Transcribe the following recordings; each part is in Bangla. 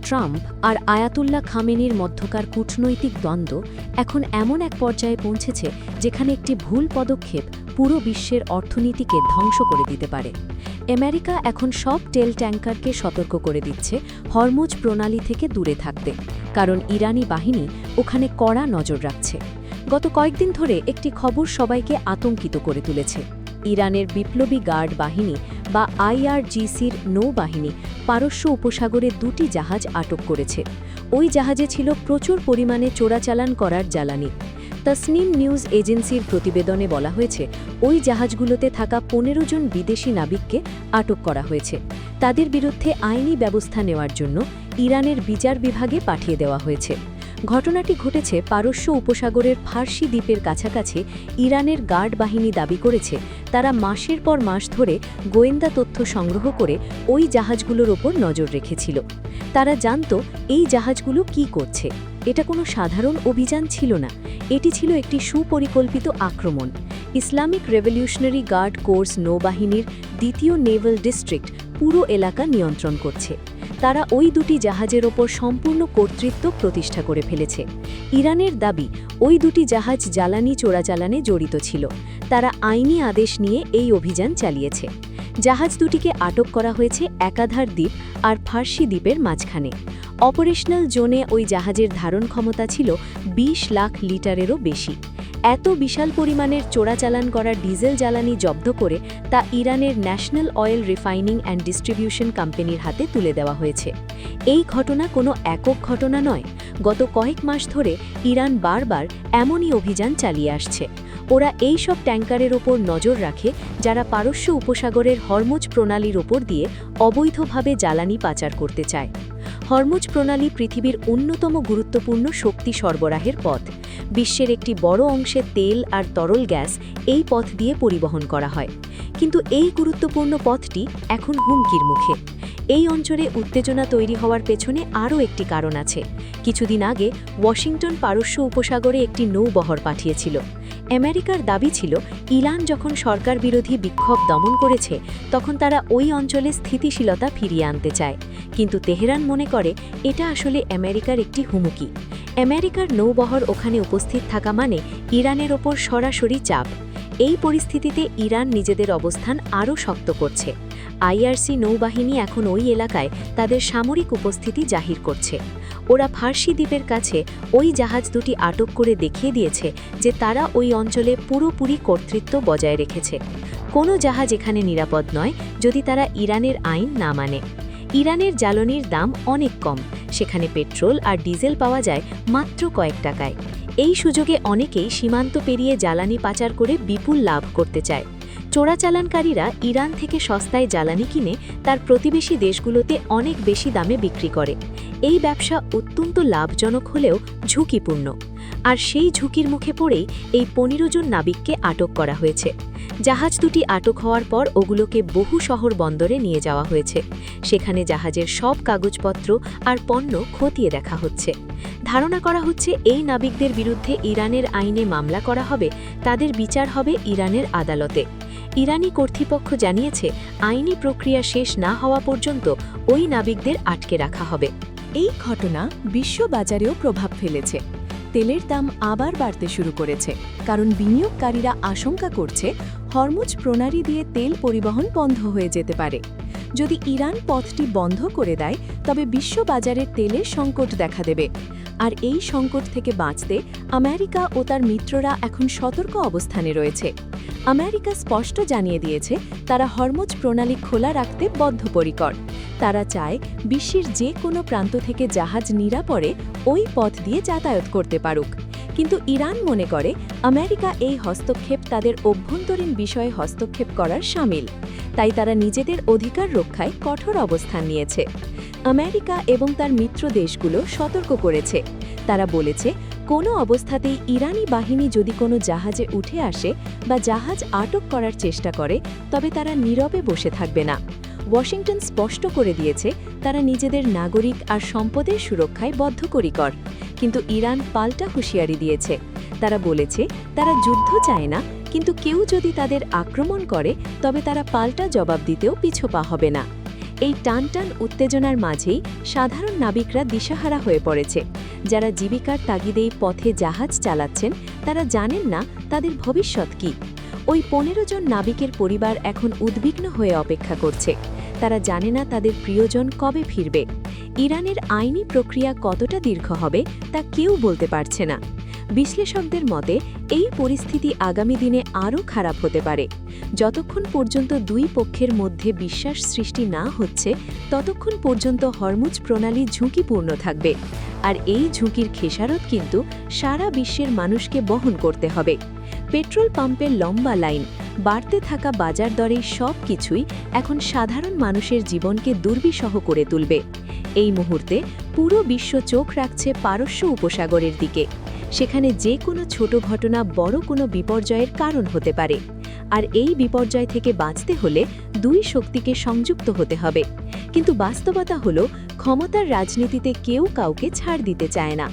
ট্রাম্প আর আয়াতুল্লাহ খামেনির মধ্যকার কূটনৈতিক দ্বন্দ্ব এখন এমন এক পর্যায়ে পৌঁছেছে যেখানে একটি ভুল পদক্ষেপ পুরো বিশ্বের অর্থনীতিকে ধ্বংস করে দিতে পারে। আমেরিকা এখন সব তেল ট্যাঙ্কারকে সতর্ক করে দিচ্ছে হরমুজ প্রণালী থেকে দূরে থাকতে, কারণ ইরানি বাহিনী ওখানে কড়া নজর রাখছে। গত কয়েকদিন ধরে একটি খবর সবাইকে আতঙ্কিত করে তুলেছে। ইরানের বিপ্লবী গার্ড বাহিনী বা আইআরজিসির নৌবাহিনী পারস্য উপসাগরে 2টি জাহাজ আটক করেছে। ওই জাহাজে ছিল প্রচুর পরিমাণে চোরাচালান করার জ্বালানি। তাসনিম নিউজ এজেন্সির প্রতিবেদনে বলা হয়েছে, ওই জাহাজগুলোতে থাকা 15 জন বিদেশি নাবিককে আটক করা হয়েছে। তাদের বিরুদ্ধে আইনি ব্যবস্থা নেওয়ার জন্য ইরানের বিচার বিভাগে পাঠিয়ে দেওয়া হয়েছে। ঘটনাটি ঘটেছে পারস্য উপসাগরের ফার্সি দ্বীপের কাছাকাছি। ইরানের গার্ড বাহিনী দাবি করেছে তারা মাসের পর মাস ধরে গোয়েন্দা তথ্য সংগ্রহ করে ওই জাহাজগুলোর ওপর নজর রেখেছিল। তারা জানত এই জাহাজগুলো কি করছে। এটা কোনো সাধারণ অভিযান ছিল না, এটি ছিল একটি সুপরিকল্পিত আক্রমণ। ইসলামিক রেভলিউশনারি গার্ড কোর্স নৌবাহিনীর 2য় নেভাল ডিস্ট্রিক্ট পুরো এলাকা নিয়ন্ত্রণ করছে। তারা ওই 2টি জাহাজের ওপর সম্পূর্ণ কর্তৃত্ব প্রতিষ্ঠা করে ফেলেছে। ইরানের দাবি ওই 2টি জাহাজ জ্বালানি চোরাচালানে জড়িত ছিল। তারা আইনি আদেশ নিয়ে এই অভিযান চালিয়েছে। জাহাজ দুটিকে আটক করা হয়েছে একাধার দ্বীপ আর ফার্সি দ্বীপের মাঝখানে। অপারেশনাল জোনে ওই জাহাজের ধারণ ক্ষমতা ছিল 20 লাখ লিটারেরও বেশি। এত বিশাল পরিমাণের চোরাচালান করা ডিজেল জ্বালানি জব্দ করে তা ইরানের national oil refining and distribution কোম্পানির হাতে তুলে দেওয়া হয়েছে। এই ঘটনা কোনো একক ঘটনা নয়। গত কয়েক মাস ধরে ইরান বারবার এমনই অভিযান চালিয়ে আসছে। ওরা এই সব ট্যাঙ্কারের ওপর নজর রাখে যারা পারস্য উপসাগরের হরমুজ প্রণালীর ওপর দিয়ে অবৈধভাবে জ্বালানি পাচার করতে চায়। হরমুজ প্রণালী পৃথিবীর অন্যতম গুরুত্বপূর্ণ শক্তি সরবরাহের পথ। বিশ্বের একটি বড় অংশে তেল আর তরল গ্যাস এই পথ দিয়ে পরিবহন করা হয়। কিন্তু এই গুরুত্বপূর্ণ পথটি এখন হুমকির মুখে। এই অঞ্চলে উত্তেজনা তৈরি হওয়ার পেছনে আরও একটি কারণ আছে। কিছুদিন আগে ওয়াশিংটন পারস্য উপসাগরে একটি নৌবহর পাঠিয়েছিল। আমেরিকার দাবি ছিল ইরান যখন সরকার বিরোধী বিক্ষোভ দমন করেছে তখন তারা ওই অঞ্চলে স্থিতিশীলতা ফিরিয়ে আনতে চায়। কিন্তু তেহরান মনে করে এটা আসলে আমেরিকার একটি হুমকি। আমেরিকার নৌবহর ওখানে উপস্থিত থাকা মানে ইরানের ওপর সরাসরি চাপ। এই পরিস্থিতিতে ইরান নিজেদের অবস্থান আরও শক্ত করছে। আইআরসি নৌবাহিনী এখন ওই এলাকায় তাদের সামরিক উপস্থিতি জাহির করছে। ওরা ফার্সি দ্বীপের কাছে ওই জাহাজ দুটি আটক করে দেখিয়ে দিয়েছে যে তারা ওই অঞ্চলে পুরোপুরি কর্তৃত্ব বজায় রেখেছে। কোনো জাহাজ এখানে নিরাপদ নয় যদি তারা ইরানের আইন না মানে। ইরানের জ্বালানির দাম অনেক কম, সেখানে পেট্রোল আর ডিজেল পাওয়া যায় মাত্র কয়েক টাকায়। এই সুযোগে অনেকেই সীমান্ত পেরিয়ে জ্বালানি পাচার করে বিপুল লাভ করতে চায়। চোরাচালানকারীরা ইরান থেকে সস্তায় জ্বালানি কিনে তার প্রতিবেশী দেশগুলোতে অনেক বেশি দামে বিক্রি করে। এই ব্যবসা অত্যন্ত লাভজনক হলেও ঝুঁকিপূর্ণ। আর সেই ঝুঁকির মুখে পড়েই এই 15 জন নাবিককে আটক করা হয়েছে। জাহাজ দুটি আটক হওয়ার পর ওগুলোকে বহু শহর বন্দরে নিয়ে যাওয়া হয়েছে। সেখানে জাহাজের সব কাগজপত্র আর পণ্য খতিয়ে দেখা হচ্ছে। ধারণা করা হচ্ছে এই নাবিকদের বিরুদ্ধে ইরানের আইনে মামলা করা হবে, তাদের বিচার হবে ইরানের আদালতে। ইরানি কর্তৃপক্ষ জানিয়েছে আইনি প্রক্রিয়া শেষ না হওয়া পর্যন্ত ওই নাবিকদের আটকে রাখা হবে। এই ঘটনা বিশ্ব বাজারেও প্রভাব ফেলেছে। তেলের দাম আবার বাড়তে শুরু করেছে, কারণ বিনিয়োগকারীরা আশঙ্কা করছে হরমুজ প্রণালী দিয়ে তেল পরিবহন বন্ধ হয়ে যেতে পারে। যদি ইরান পথটি বন্ধ করে দেয় তবে বিশ্ব বাজারের তেলের সংকট দেখা দেবে। আর এই সংকট থেকে বাঁচতে আমেরিকা ও তার মিত্ররা এখন সতর্ক অবস্থানে রয়েছে। আমেরিকা স্পষ্ট জানিয়ে দিয়েছে তারা হরমুজ প্রণালী খোলা রাখতে বদ্ধপরিকর। তারা চায় বিশ্বের যে কোনো প্রান্ত থেকে জাহাজ নিরাপদে ওই পথ দিয়ে যাতায়াত করতে পারুক। কিন্তু ইরান মনে করে আমেরিকা এই হস্তক্ষেপ তাদের অভ্যন্তরীণ বিষয়ে হস্তক্ষেপ করার শামিল। তাই তারা নিজেদের অধিকার রক্ষায় কঠোর অবস্থান নিয়েছে। আমেরিকা এবং তার মিত্র দেশগুলো সতর্ক করেছে। তারা বলেছে কোনো অবস্থাতেই ইরানি বাহিনী যদি কোনো জাহাজে উঠে আসে বা জাহাজ আটক করার চেষ্টা করে তবে তারা নীরবে বসে থাকবে না। ওয়াশিংটন স্পষ্ট করে দিয়েছে তারা নিজেদের নাগরিক আর সম্পদের সুরক্ষায় বদ্ধপরিকর। কিন্তু ইরান পাল্টা হুঁশিয়ারি দিয়েছে। তারা বলেছে তারা যুদ্ধ চায় না, কিন্তু কেউ যদি তাদের আক্রমণ করে তবে তারা পাল্টা জবাব দিতেও পিছপা হবে না। এই টানটান উত্তেজনার মাঝেই সাধারণ নাবিকরা দিশাহারা হয়ে পড়েছে। যারা জীবিকার তাগিদেই পথে জাহাজ চালাচ্ছেন তারা জানেন না তাদের ভবিষ্যৎ কী। ওই ১৫ জন নাবিকের পরিবার এখন উদ্বিগ্ন হয়ে অপেক্ষা করছে। তারা জানে না তাদের প্রিয়জন কবে ফিরবে। ইরানের আইনি প্রক্রিয়া কতটা দীর্ঘ হবে তা কেউ বলতে পারছে না। বিশ্লেষকদের মতে এই পরিস্থিতি আগামী দিনে আরও খারাপ হতে পারে। যতক্ষণ পর্যন্ত দুই পক্ষের মধ্যে বিশ্বাস সৃষ্টি না হচ্ছে ততক্ষণ পর্যন্ত হরমুজ প্রণালী ঝুঁকিপূর্ণ থাকবে। আর এই ঝুঁকির খেসারত কিন্তু সারা বিশ্বের মানুষকে বহন করতে হবে। পেট্রোল পাম্পের লম্বা লাইন, বাড়তে থাকা বাজার দরে সব কিছুই এখন সাধারণ মানুষের জীবনকে দুর্বিষহ করে তুলবে। এই মুহূর্তে পুরো বিশ্ব চোখ রাখছে পারস্য উপসাগরের দিকে। সেখানে যে কোনো ছোট ঘটনা বড় কোনো বিপর্যয়ের কারণ হতে পারে। আর এই বিপর্যয় থেকে বাঁচতে হলে দুই শক্তিকে সংযুক্ত হতে হবে। কিন্তু বাস্তবতা হলো ক্ষমতার রাজনীতিতে কেউ কাউকে ছাড় দিতে চায় না।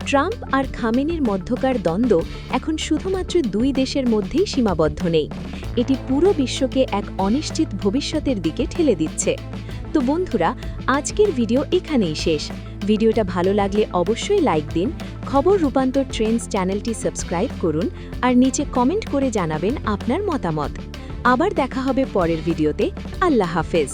ট্রাম্প আর খামেনির মধ্যকার দ্বন্দ্ব এখন শুধুমাত্র দুই দেশের মধ্যেই সীমাবদ্ধ নেই, এটি পুরো বিশ্বকে এক অনিশ্চিত ভবিষ্যতের দিকে ঠেলে দিচ্ছে। তো বন্ধুরা, আজকের ভিডিও এখানেই শেষ। ভিডিওটা ভালো লাগলে অবশ্যই লাইক দিন, খবর রূপান্তর ট্রেন্ডস চ্যানেলটি সাবস্ক্রাইব করুন আর নিচে কমেন্ট করে জানাবেন আপনার মতামত। আবার দেখা হবে পরের ভিডিওতে। আল্লাহ হাফেজ।